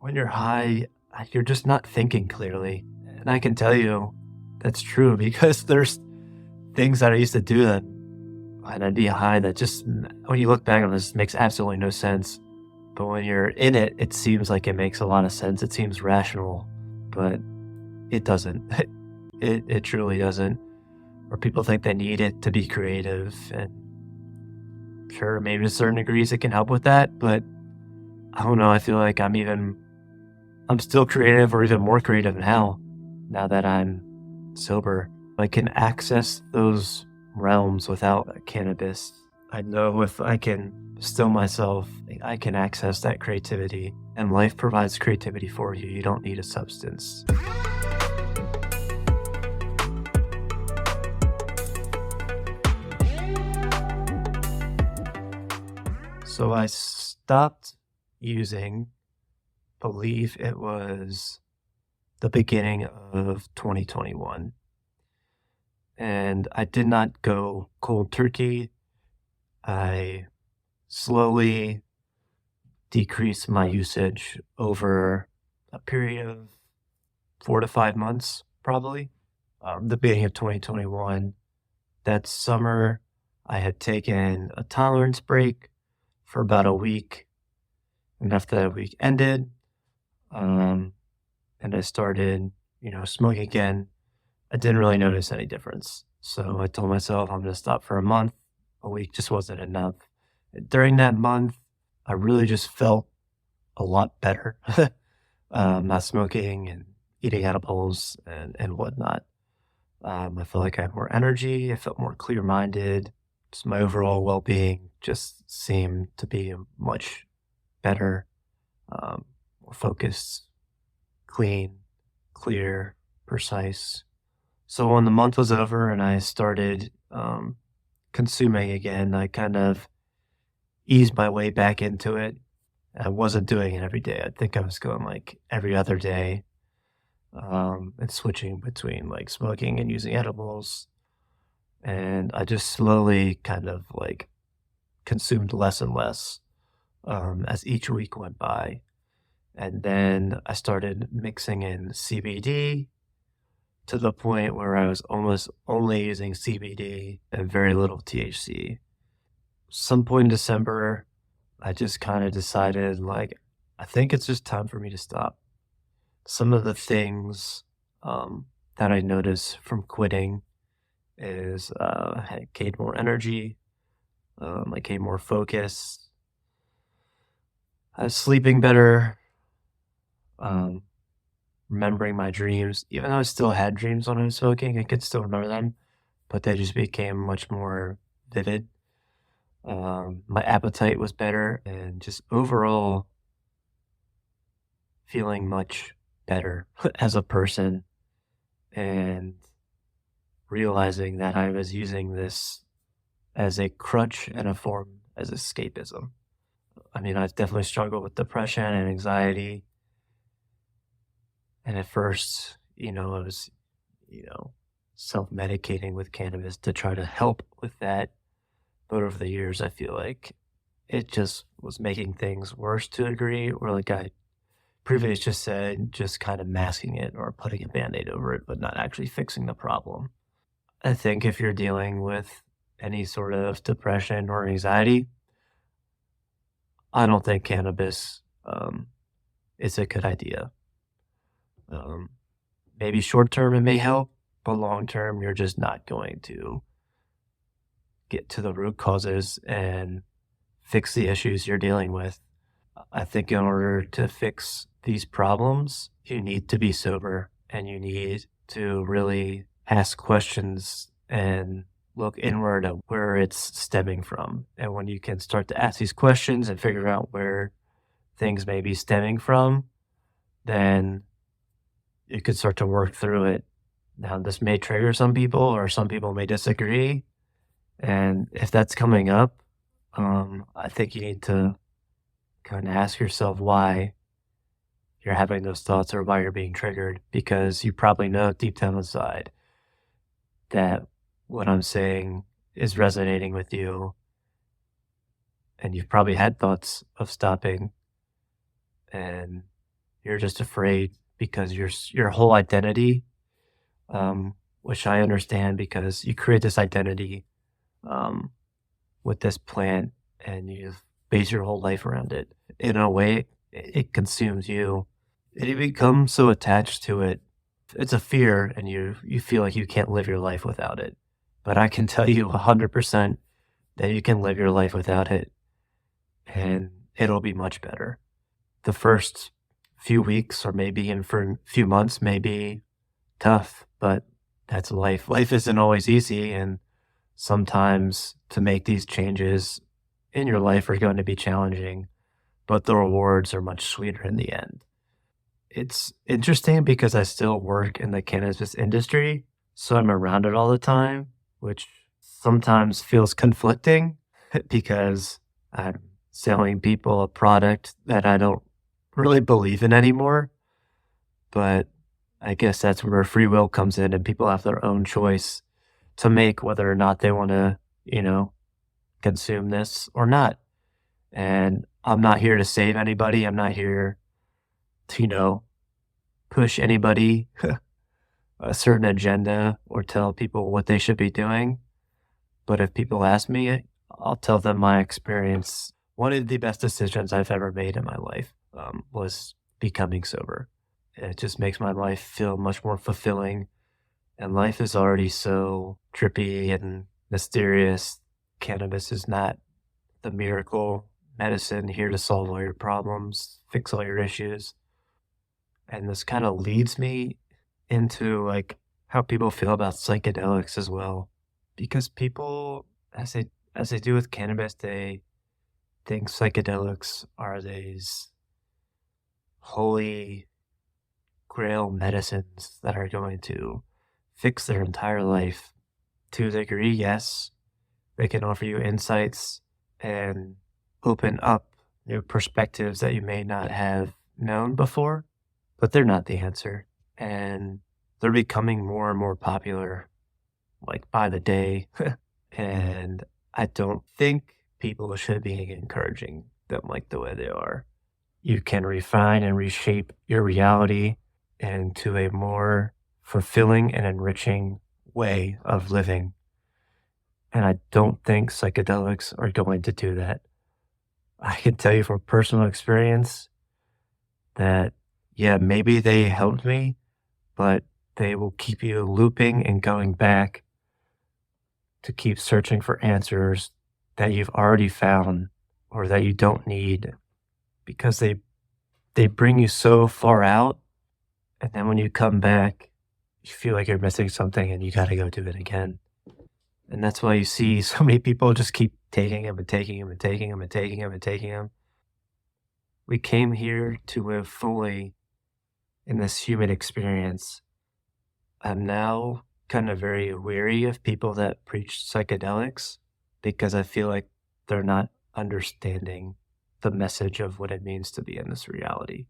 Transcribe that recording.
when you're high, you're just not thinking clearly. And I can tell you that's true because there's things that I used to do that and I'd be high that just, when you look back on this, makes absolutely no sense. But when you're in it, it seems like it makes a lot of sense. It seems rational, but it doesn't. It truly doesn't. Or people think they need it to be creative. And sure, maybe to certain degrees it can help with that, but I don't know. I feel like I'm still creative or even more creative now that I'm sober. I can access those realms without cannabis. I know if I can still myself, I can access that creativity. And life provides creativity for you. You don't need a substance. So I stopped using, believe it was the beginning of 2021. And I did not go cold turkey. I slowly decreased my usage over a period of 4 to 5 months, probably. The beginning of 2021, that summer, I had taken a tolerance break for about a week. And after that week ended, um, and I started, smoking again, I didn't really notice any difference. So I told myself I'm going to stop for a month. A week just wasn't enough. During that month, I really just felt a lot better. Not smoking and eating edibles and whatnot. I felt like I had more energy. I felt more clear minded. Just my overall well being just seemed to be much better, more focused, clean, clear, precise. So when the month was over and I started consuming again, I kind of eased my way back into it. I wasn't doing it every day. I think I was going like every other day, and switching between like smoking and using edibles. And I just slowly kind of like consumed less and less as each week went by. And then I started mixing in CBD to the point where I was almost only using CBD and very little THC. Some point in December, I just kind of decided, like, I think it's just time for me to stop. Some of the things that I noticed from quitting is I gained more energy, I gained more focus, I was sleeping better, um, remembering my dreams. Even though I still had dreams when I was smoking, I could still remember them, but they just became much more vivid. My appetite was better, and just overall feeling much better as a person, and realizing that I was using this as a crutch and a form as escapism. I mean, I've definitely struggled with depression and anxiety. And at first, I was, you know, self medicating with cannabis to try to help with that. But over the years, I feel like it just was making things worse to a degree, or like I previously just said, just kind of masking it or putting a band aid over it, but not actually fixing the problem. I think if you're dealing with any sort of depression or anxiety, I don't think cannabis is a good idea. Um, Maybe short term it may help, but long term you're just not going to get to the root causes and fix the issues you're dealing with. I think in order to fix these problems, you need to be sober and you need to really ask questions and look inward at where it's stemming from. And when you can start to ask these questions and figure out where things may be stemming from, then you could start to work through it. Now, this may trigger some people, or some people may disagree. And if that's coming up, I think you need to kind of ask yourself why you're having those thoughts or why you're being triggered, because you probably know deep down inside that what I'm saying is resonating with you, and you've probably had thoughts of stopping, and You're just afraid because your whole identity, um, which I understand because you create this identity, um, with this plant and you've based your whole life around it. In a way, it consumes you. And you become so attached to it. It's a fear and you feel like you can't live your life without it. But I can tell you 100% that you can live your life without it and it'll be much better. The first few weeks or maybe even for a few months may be tough, but that's life. Life isn't always easy, and sometimes to make these changes in your life are going to be challenging, but the rewards are much sweeter in the end. It's interesting because I still work in the cannabis industry, so I'm around it all the time, which sometimes feels conflicting because I'm selling people a product that I don't really believe in anymore. But I guess that's where free will comes in and people have their own choice to make whether or not they want to, consume this or not. And I'm not here to save anybody. I'm not here to, push anybody a certain agenda or tell people what they should be doing. But if people ask me, I'll tell them my experience. One of the best decisions I've ever made in my life was becoming sober. It just makes my life feel much more fulfilling. And life is already so trippy and mysterious. Cannabis is not the miracle medicine here to solve all your problems, fix all your issues. And this kind of leads me into like how people feel about psychedelics as well. Because people, as they do with cannabis, they think psychedelics are these holy grail medicines that are going to fix their entire life. To a degree, yes, they can offer you insights and open up new perspectives that you may not have known before, but they're not the answer. And they're becoming more and more popular, like by the day. And I don't think people should be encouraging them like the way they are. You can refine and reshape your reality into a more fulfilling and enriching way of living. And I don't think psychedelics are going to do that. I can tell you from personal experience that, yeah, maybe they helped me, but they will keep you looping and going back to keep searching for answers that you've already found or that you don't need because they bring you so far out, and then when you come back, you feel like you're missing something and you gotta go do it again. And that's why you see so many people just keep taking them and taking them and taking them and taking them and taking them. We came here to live fully in this human experience. I'm now kind of very weary of people that preach psychedelics because I feel like they're not understanding the message of what it means to be in this reality.